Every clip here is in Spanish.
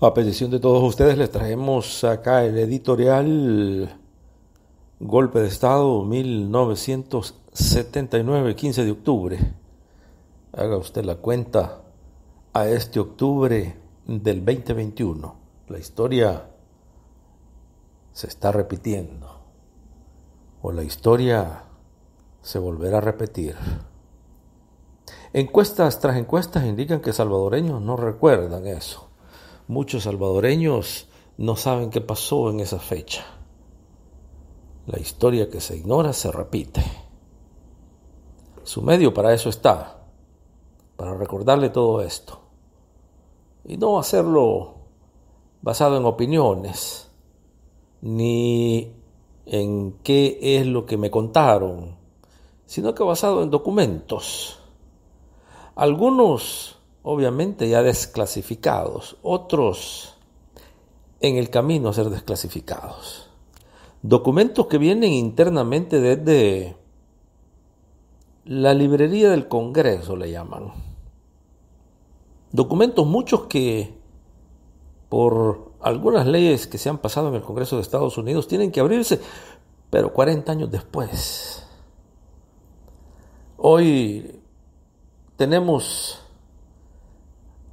A petición de todos ustedes les traemos acá el editorial Golpe de Estado 1979, 15 de octubre. Haga usted la cuenta a este octubre del 2021. La historia se está repitiendo, o la historia se volverá a repetir. Encuestas tras encuestas indican que salvadoreños no recuerdan eso. Muchos salvadoreños no saben qué pasó en esa fecha. La historia que se ignora se repite. Su medio para eso está, para recordarle todo esto. Y no hacerlo basado en opiniones, ni en qué es lo que me contaron, sino que basado en documentos. Algunos obviamente ya desclasificados, otros en el camino a ser desclasificados. Documentos que vienen internamente desde la librería del Congreso, le llaman. Documentos muchos que por algunas leyes que se han pasado en el Congreso de Estados Unidos tienen que abrirse, pero 40 años después. Hoy tenemos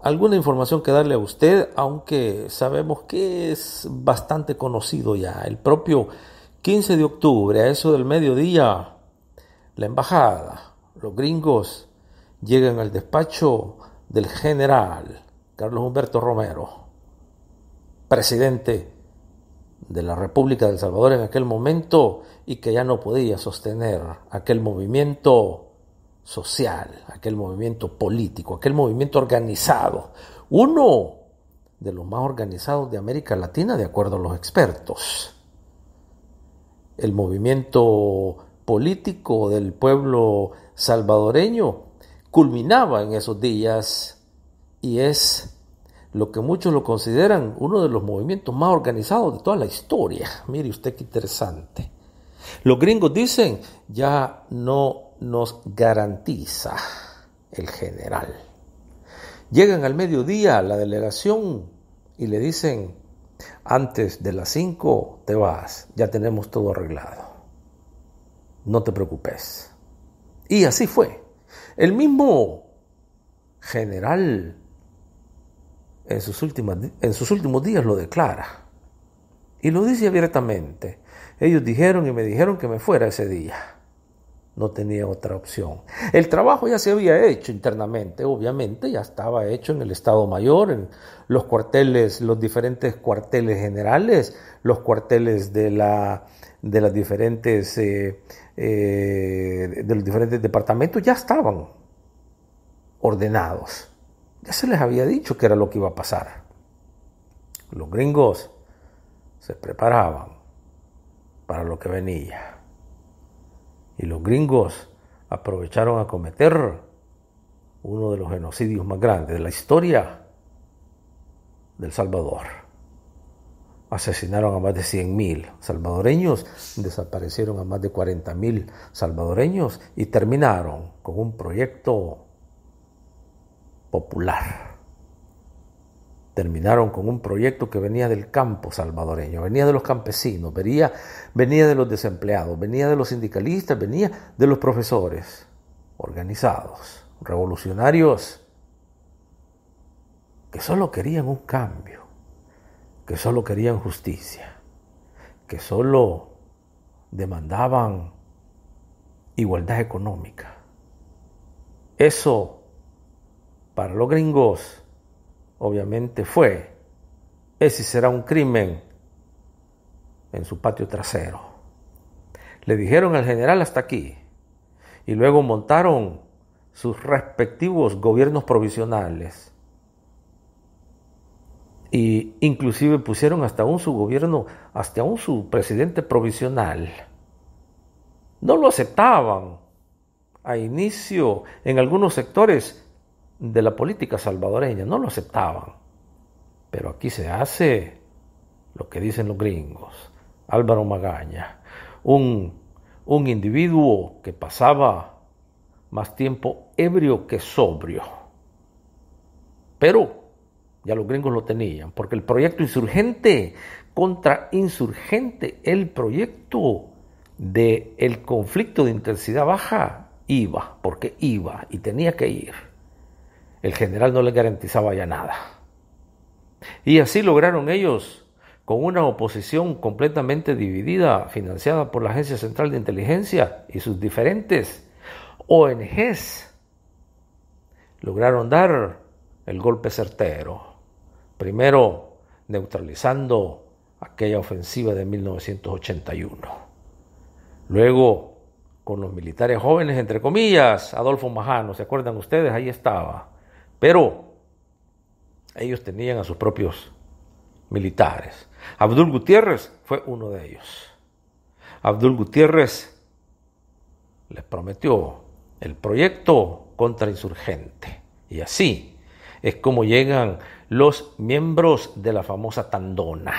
alguna información que darle a usted, aunque sabemos que es bastante conocido ya. El propio 15 de octubre, a eso del mediodía, la embajada, los gringos, llegan al despacho del general Carlos Humberto Romero, presidente de la República de El Salvador en aquel momento, y que ya no podía sostener aquel movimiento social, aquel movimiento político, aquel movimiento organizado, uno de los más organizados de América Latina, de acuerdo a los expertos. El movimiento político del pueblo salvadoreño culminaba en esos días y es lo que muchos lo consideran uno de los movimientos más organizados de toda la historia. Mire usted qué interesante. Los gringos dicen, ya no nos garantiza el general. Llegan al mediodía a la delegación y le dicen, antes de las 5 te vas, ya tenemos todo arreglado, no te preocupes. Y así fue. El mismo general en sus últimos días lo declara y lo dice abiertamente. Ellos dijeron y me dijeron que me fuera ese día. No tenía otra opción. El trabajo ya se había hecho internamente, obviamente, ya estaba hecho en el Estado Mayor, en los cuarteles, los diferentes cuarteles generales, los cuarteles de los diferentes departamentos ya estaban ordenados. Ya se les había dicho que era lo que iba a pasar. Los gringos se preparaban para lo que venía. Y los gringos aprovecharon a cometer uno de los genocidios más grandes de la historia del Salvador. Asesinaron a más de 100,000 salvadoreños, desaparecieron a más de 40,000 salvadoreños y terminaron con un proyecto popular. Terminaron con un proyecto que venía del campo salvadoreño, venía de los campesinos, venía de los desempleados, venía de los sindicalistas, venía de los profesores organizados, revolucionarios, que solo querían un cambio, que solo querían justicia, que solo demandaban igualdad económica. Eso, para los gringos, obviamente ese será un crimen en su patio trasero. Le dijeron al general hasta aquí y luego montaron sus respectivos gobiernos provisionales y inclusive pusieron hasta un su presidente provisional. No lo aceptaban a inicio en algunos sectores de la política salvadoreña, no lo aceptaban. Pero aquí se hace lo que dicen los gringos. Álvaro Magaña, un individuo que pasaba más tiempo ebrio que sobrio, pero Ya los gringos lo tenían, porque el proyecto insurgente contra insurgente, el proyecto del conflicto de intensidad baja, iba, porque iba y tenía que ir. El general no les garantizaba ya nada. Y así lograron ellos, con una oposición completamente dividida, financiada por la Agencia Central de Inteligencia y sus diferentes ONGs, lograron dar el golpe certero. Primero, neutralizando aquella ofensiva de 1981. Luego, con los militares jóvenes, entre comillas, Adolfo Majano, ¿se acuerdan ustedes? Ahí estaba. Pero ellos tenían a sus propios militares. Abdul Gutiérrez fue uno de ellos. Abdul Gutiérrez les prometió el proyecto contrainsurgente. Y así es como llegan los miembros de la famosa Tandona,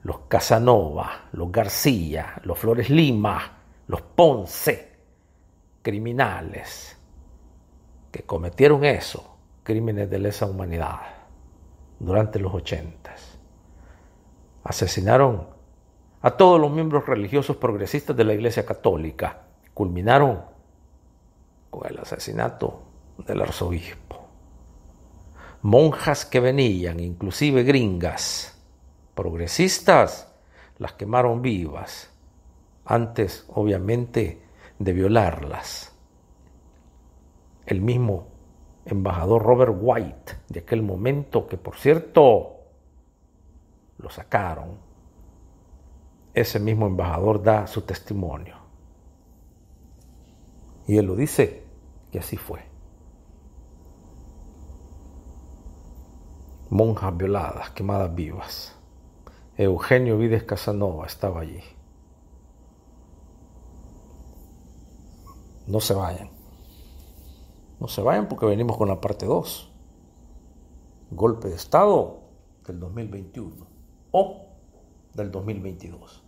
los Casanova, los García, los Flores Lima, los Ponce, criminales que cometieron eso, crímenes de lesa humanidad, durante los 80. Asesinaron a todos los miembros religiosos progresistas de la Iglesia Católica. Culminaron con el asesinato del arzobispo. Monjas que venían, inclusive gringas, progresistas, las quemaron vivas, antes, obviamente, de violarlas. El mismo embajador Robert White, de aquel momento, que por cierto, lo sacaron. Ese mismo embajador da su testimonio. Y él lo dice que así fue. Monjas violadas, quemadas vivas. Eugenio Vides Casanova estaba allí. No se vayan. No se vayan porque venimos con la parte 2. Golpe de Estado del 2021 o del 2022.